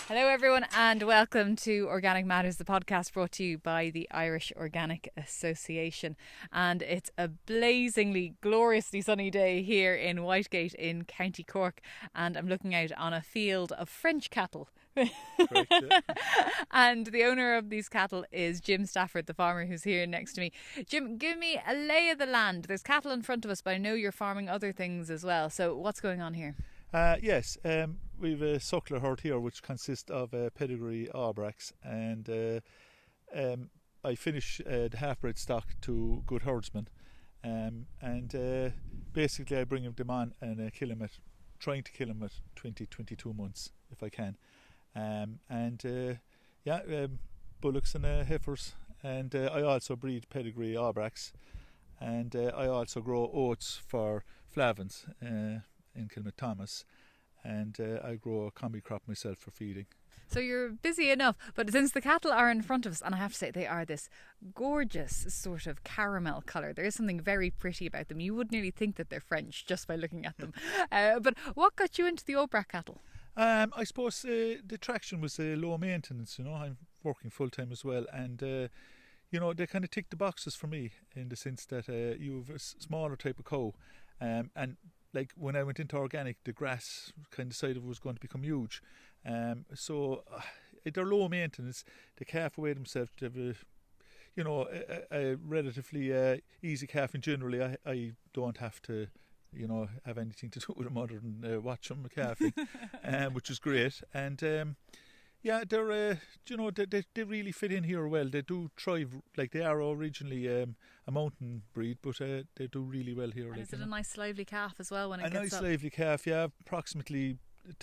Hello everyone and welcome to Organic Matters, the podcast brought to you by the Irish Organic Association. And it's a blazingly, gloriously sunny day here in Whitegate in County Cork, and I'm looking out on a field of French cattle. Correct, yeah. And the owner of these cattle is Jim Stafford, the farmer who's here next to me. Jim, give me a lay of the land. There's cattle in front of us, but I know you're farming other things as well. So what's going on here? Yes, we've a suckler herd here which consists of pedigree Aubracs, and I finish the half-bred stock to good herdsmen, and basically I bring them on and trying to kill them at 20-22 months if I can, bullocks and heifers, and I also breed pedigree Aubracs, and I also grow oats for Flavahans in Kilmacthomas, and I grow a combi-crop myself for feeding. So you're busy enough, but since the cattle are in front of us, and I have to say they are this gorgeous sort of caramel colour, there is something very pretty about them. You would nearly think that they're French just by looking at them. But what got you into the Aubrac cattle? I suppose the traction was low maintenance, I'm working full time as well, and they kind of tick the boxes for me in the sense that you have a smaller type of cow, and like when I went into organic, the grass kind of side of it was going to become huge. So they're low maintenance. The calf weigh themselves to have a relatively easy calf. And generally, I don't have to, have anything to do with them other than watch them calving, which is great. And they're they really fit in here well. They do thrive, like they are originally a mountain breed, but they do really well here. And is it a nice lively calf as well when it gets up? A nice lively calf, yeah, approximately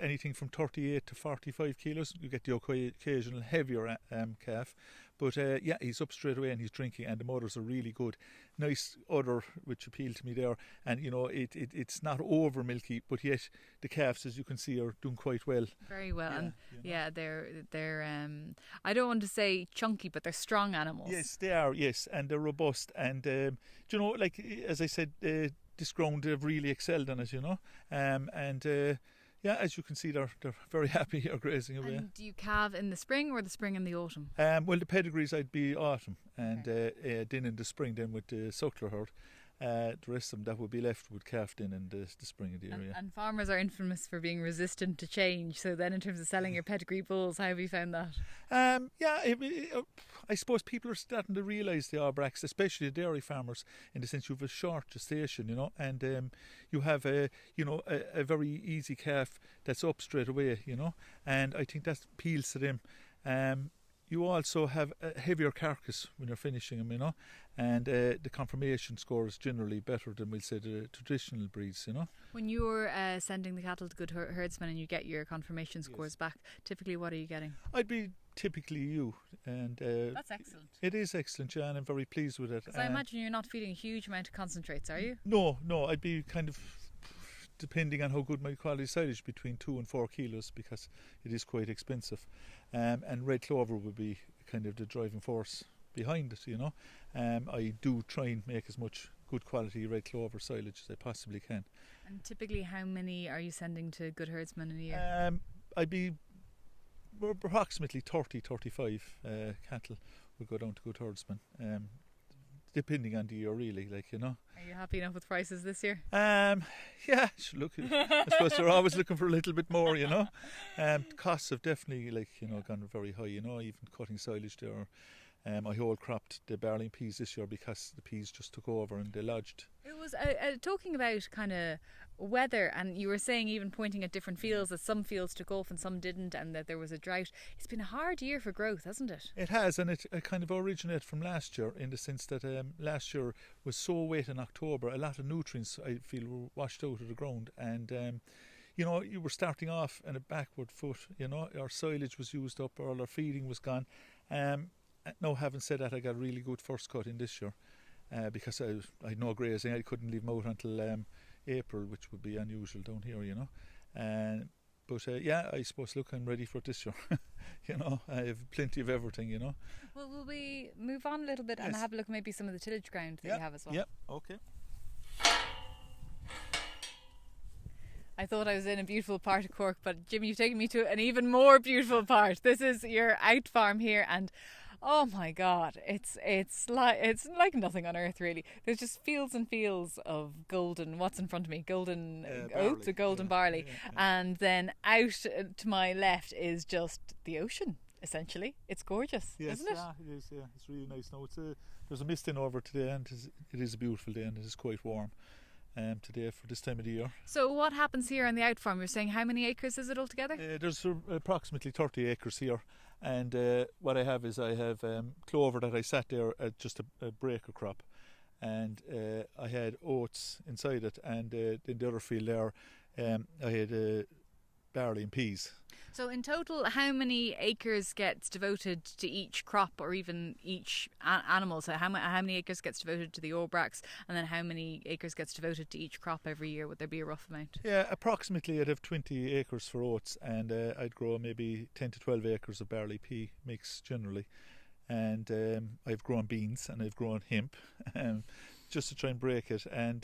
anything from 38 to 45 kilos. You get the occasional heavier calf, but he's up straight away and he's drinking, and the mothers are really good. Nice udder, which appealed to me there, and it's not over milky, but yet the calves, as you can see, are doing quite well. Very well, they're I don't want to say chunky, but they're strong animals. Yes, they are. Yes, and they're robust, and as I said, this ground they've really excelled on it, as you can see, they're very happy here grazing away. And do you calve in the spring or the spring and the autumn? Well, the pedigrees I'd be autumn, and then in the spring then with the suckler herd. The rest of them that would be left would calved in the spring of the year. And farmers are infamous for being resistant to change. So then in terms of selling your pedigree bulls, how have you found that? I suppose people are starting to realise the Aubracs, especially the dairy farmers, in the sense you have a short gestation, and you have a very easy calf that's up straight away, and I think that appeals to them. You also have a heavier carcass when you're finishing them, and the conformation score is generally better than, we'll say, the traditional breeds, When you're sending the cattle to good herdsmen and you get your conformation scores back, typically what are you getting? I'd be typically you, and that's excellent. It is excellent, yeah, and I'm very pleased with it. Because I imagine you're not feeding a huge amount of concentrates, are you? No, I'd be kind of, depending on how good my quality silage, between 2 and 4 kilos, because it is quite expensive, and red clover would be kind of the driving force behind it. I do try and make as much good quality red clover silage as I possibly can. And typically how many are you sending to good herdsmen in a year? I'd be approximately 30-35 cattle would go down to good herdsmen, depending on the year, really, Are you happy enough with prices this year? Look, I suppose they're always looking for a little bit more, Costs have definitely, gone very high, even cutting silage there. I whole cropped the barley and peas this year because the peas just took over and they lodged. It was talking about kind of weather, and you were saying, even pointing at different fields, that some fields took off and some didn't, and that there was a drought. It's been a hard year for growth, hasn't it? It has, and it kind of originated from last year, in the sense that last year was so wet in October, a lot of nutrients, I feel, were washed out of the ground, and you were starting off on a backward foot. Our silage was used up, all our feeding was gone. Now, having said that, I got a really good first cut in this year, because I had no grazing. I couldn't leave them out until April, which would be unusual down here, But I suppose, look, I'm ready for it this year. I have plenty of everything, Well, will we move on a little bit and have a look at maybe some of the tillage ground that you have as well? Yeah, okay. I thought I was in a beautiful part of Cork, but Jim, you've taken me to an even more beautiful part. This is your out farm here, and oh my God, it's like nothing on earth really. There's just fields and fields of golden. What's in front of me? Golden oats or golden barley, and then out to my left is just the ocean. Essentially, it's gorgeous, isn't it? Yeah, it is. Yeah, it's really nice. Now there's a mist in over today, and it is a beautiful day, and it is quite warm. Today for this time of the year. So what happens here on the out farm? You're saying how many acres is it altogether? There's approximately 30 acres here, and what I have is clover that I sat there at just a breaker crop, and I had oats inside it, and in the other field there I had barley and peas. So in total, how many acres gets devoted to each crop or even each animal? So how many acres gets devoted to the Aubracs, and then how many acres gets devoted to each crop every year? Would there be a rough amount? Yeah, approximately I'd have 20 acres for oats, and I'd grow maybe 10 to 12 acres of barley pea mix generally. And I've grown beans and I've grown hemp just to try and break it. And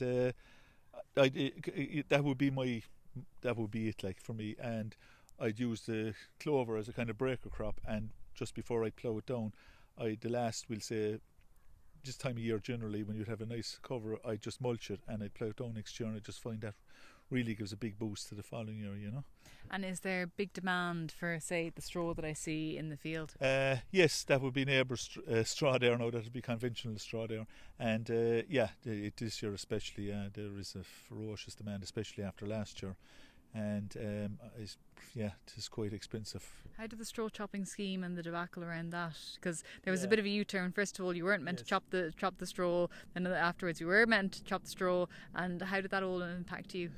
that would be it, like, for me. And I'd use the clover as a kind of breaker crop, and just before I plough it down, we'll say, this time of year generally, when you'd have a nice cover, I'd just mulch it and I'd plough it down next year, and I just find that really gives a big boost to the following year, you know. And is there big demand for, say, the straw that I see in the field? Yes, that would be neighbour's straw there now. That would be conventional straw there. And this year especially, there is a ferocious demand, especially after last year. And it is quite expensive. How did the straw chopping scheme and the debacle around that? Because there was a bit of a U-turn. First of all, you weren't meant to chop the straw, then afterwards you were meant to chop the straw. And how did that all impact you?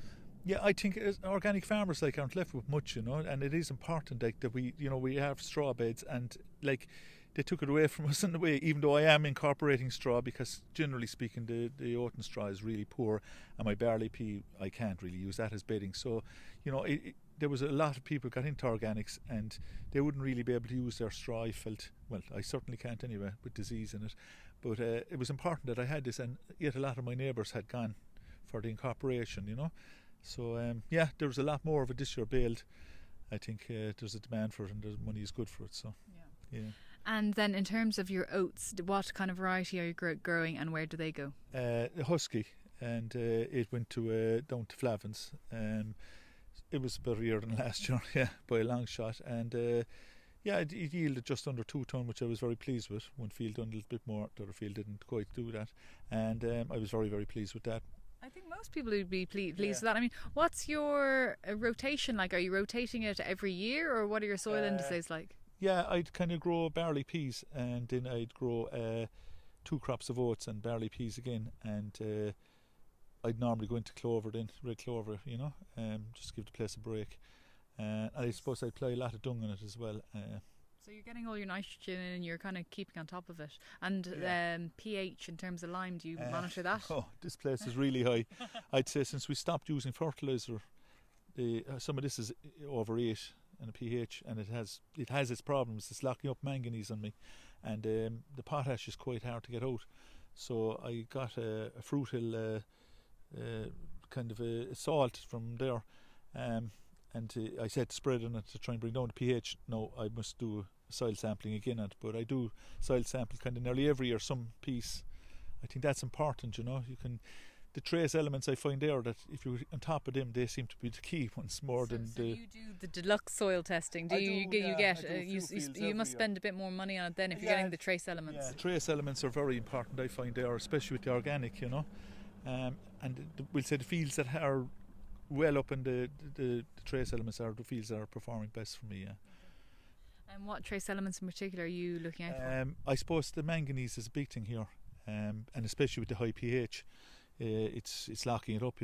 Yeah, I think organic farmers aren't left with much, and it is important that we have straw beds, and they took it away from us in a way, even though I am incorporating straw, because generally speaking the oat and straw is really poor, and my barley pea I can't really use that as bedding. So there was a lot of people got into organics, and they wouldn't really be able to use their straw. I felt, well, I certainly can't anyway, with disease in it, but it was important that I had this, and yet a lot of my neighbours had gone for the incorporation, So there was a lot more of it this year baled. I think there's a demand for it, and the money is good for it. So yeah. And then in terms of your oats, what kind of variety are you growing, and where do they go? Husky, and it went down to Flavahans. It was a better year than last year, by a long shot. And it yielded just under 2 tonne, which I was very pleased with. One field done a little bit more, the other field didn't quite do that, and I was very, very pleased with that. I think most people would be pleased with that. I mean, what's your rotation like? Are you rotating it every year, or what are your soil indices like? Yeah, I'd kind of grow barley peas, and then I'd grow 2 crops of oats and barley peas again, and I'd normally go into clover then, red clover, just give the place a break. I suppose I'd apply a lot of dung on it as well. So you're getting all your nitrogen in, and you're kind of keeping on top of it. And pH in terms of lime, do you monitor that? Oh, this place is really high. I'd say since we stopped using fertiliser, some of this is over 8 and a pH, and it has its problems. It's locking up manganese on me, and the potash is quite hard to get out. So I got a fruit hill kind of a salt from there, and I said to spread on it to try and bring down the pH. No, I must do soil sampling again on it, but I do soil sample kind of nearly every year, some piece. I think that's important, the trace elements I find there, that if you're on top of them, they seem to be the key ones more than the... you do the deluxe soil testing, you must spend a bit more money on it then if you're getting the trace elements. Yeah, the trace elements are very important, I find there, especially with the organic, and we'll say the fields that are well up in the trace elements are the fields that are performing best for me. And what trace elements in particular are you looking out for? I suppose the manganese is a big thing here, and especially with the high pH, it's locking it up,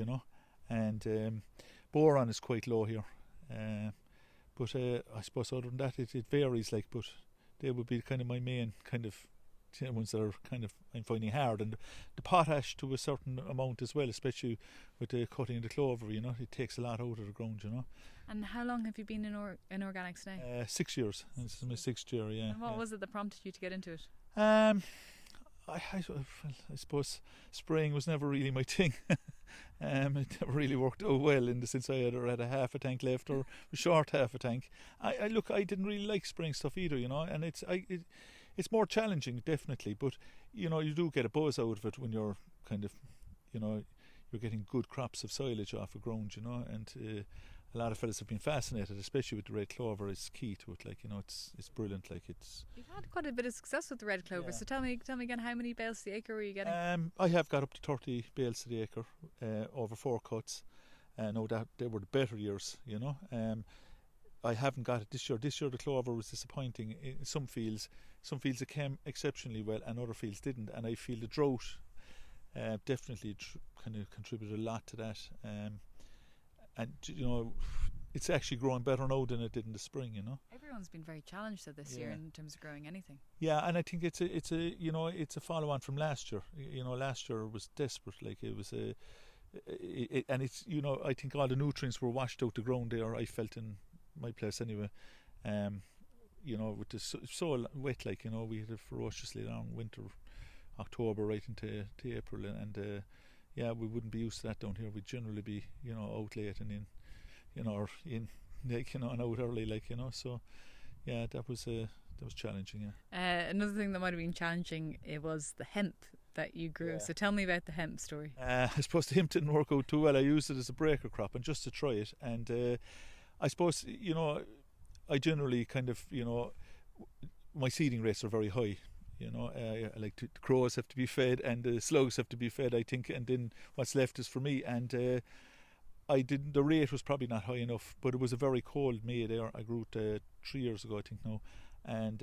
and boron is quite low here, but I suppose other than that it varies, but they would be kind of my main kind of ones that are kind of I'm finding hard, and the potash to a certain amount as well, especially with the cutting the clover, it takes a lot out of the ground, And how long have you been in organics now? 6 years. This is my 6th year, yeah. And what was it that prompted you to get into it? I suppose spraying was never really my thing. It never really worked out well, in the sense I either had a half a tank left or a short half a tank. I didn't really like spraying stuff either, and it's more challenging, definitely, but you do get a buzz out of it when you're kind of, you're getting good crops of silage off a ground, and a lot of fellas have been fascinated, especially with the red clover. It's key to it, it's brilliant. You've had quite a bit of success with the red clover, so tell me again, how many bales to the acre were you getting? I have got up to 30 bales to the acre over 4 cuts. No doubt they were the better years, I haven't got it this year. This year the clover was disappointing in some fields. Some fields it came exceptionally well, and other fields didn't. And I feel the drought definitely kind of contributed a lot to that. And it's actually growing better now than it did in the spring. Everyone's been very challenged this year in terms of growing anything. Yeah, and I think it's a follow on from last year. Last year was desperate. It was and it's I think all the nutrients were washed out the ground there. I felt in my place anyway. With the so wet, we had a ferociously long winter, October right into April, and we wouldn't be used to that down here. We'd generally be out late and in, or in and out early, so that was challenging. Another thing that might have been challenging, it was the hemp that you grew. So tell me about the hemp story. I suppose the hemp didn't work out too well. I used it as a breaker crop and just to try it, and I suppose I generally kind of my seeding rates are very high. I like the crows have to be fed and the slugs have to be fed, I think, and then what's left is for me. And the rate was probably not high enough, but it was a very cold May there. I grew it 3 years ago, I think now, and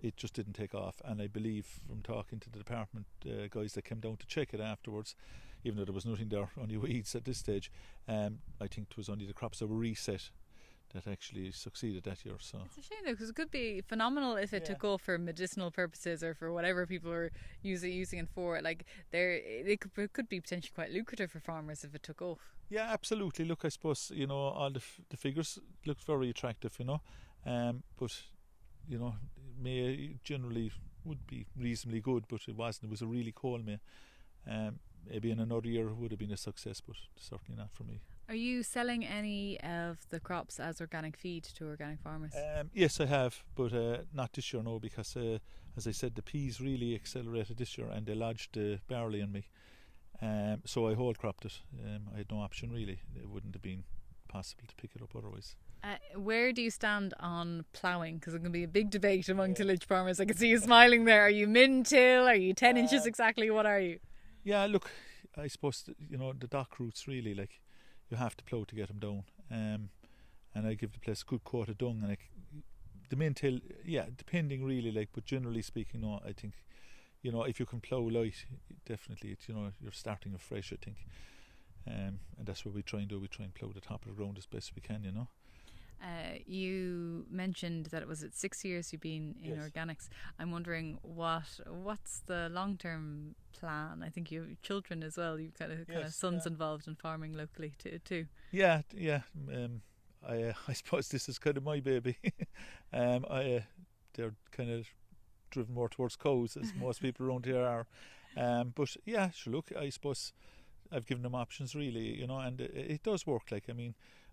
it just didn't take off. And I believe from talking to the department guys that came down to check it afterwards, even though there was nothing there, only weeds at this stage, I think it was only the crops that were reset that actually succeeded that year. So it's a shame though, because it could be phenomenal if it took off for medicinal purposes or for whatever people are using it for. It could be potentially quite lucrative for farmers if it took off. Yeah, absolutely. Look, I suppose all the figures looked very attractive, but May generally would be reasonably good, but it wasn't. It was a really cold May. Maybe in another year it would have been a success, but certainly not for me. Are you selling any of the crops as organic feed to organic farmers? Yes, I have, but not this year, no, because as I said, the peas really accelerated this year and they lodged the barley in me. So I whole cropped it. I had no option really. It wouldn't have been possible to pick it up otherwise. Where do you stand on ploughing? Because it can be a big debate among tillage farmers. I can see you smiling there. Are you min-till? Are you 10 inches exactly? What are you? Yeah, look, I suppose the dock roots really, you have to plough to get them down, and I give the place a good coat of dung, and the min-till, depending really, but generally speaking, no, I think if you can plough light, definitely it's you're starting afresh, I think, and that's what we try and do. We try and plough the top of the ground as best we can. You mentioned that it was 6 years you've been in organics. I'm wondering what's the long-term plan? I think you have children as well. You've kind of sons involved in farming locally too. Yeah. I suppose this is kind of my baby. They're kind of driven more towards cows, as most people around here are. But yeah, sure. Look, I suppose I've given them options really, and it does work.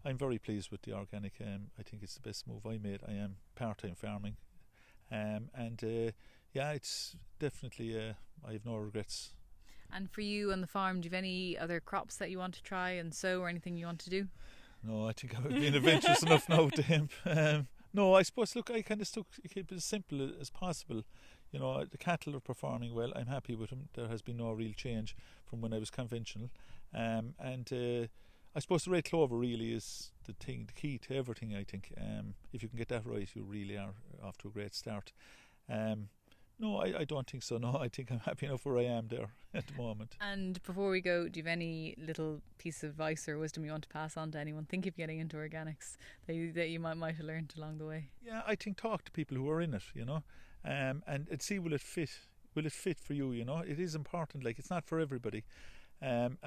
I'm very pleased with the organic. I think it's the best move I made. I am part-time farming, and it's definitely. I have no regrets. And for you on the farm, do you have any other crops that you want to try and sow, or anything you want to do? No, I think I've been adventurous enough now with the hemp. No, I suppose. Look, I kind of keep it as simple as possible. The cattle are performing well. I'm happy with them. There has been no real change from when I was conventional, and I suppose the red clover really is the key to everything, I think. If you can get that right, you really are off to a great start. No, I don't think so. No, I think I'm happy enough where I am there at the moment. And before we go, do you have any little piece of advice or wisdom you want to pass on to anyone thinking of getting into organics that you might have learned along the way? Yeah, I think talk to people who are in it, and see will it fit. Will it fit for you? It is important. It's not for everybody, and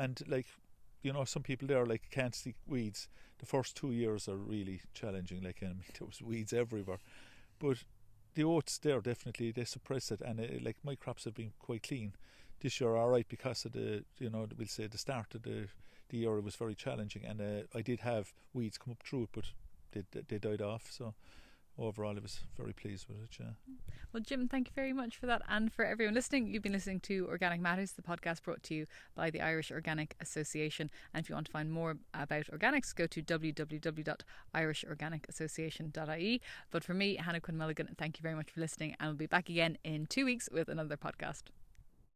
some people there can't see weeds. The first 2 years are really challenging. There was weeds everywhere, but the oats there definitely they suppress it, and like my crops have been quite clean this year, all right, because of the we'll say the start of the year was very challenging, and I did have weeds come up through it, but they died off. So overall, I was very pleased with it. Yeah. Well, Jim, thank you very much for that. And for everyone listening, you've been listening to Organic Matters, the podcast brought to you by the Irish Organic Association. And if you want to find more about organics, go to www.irishorganicassociation.ie. But for me, Hannah Quinn Mulligan, thank you very much for listening, and we'll be back again in 2 weeks with another podcast.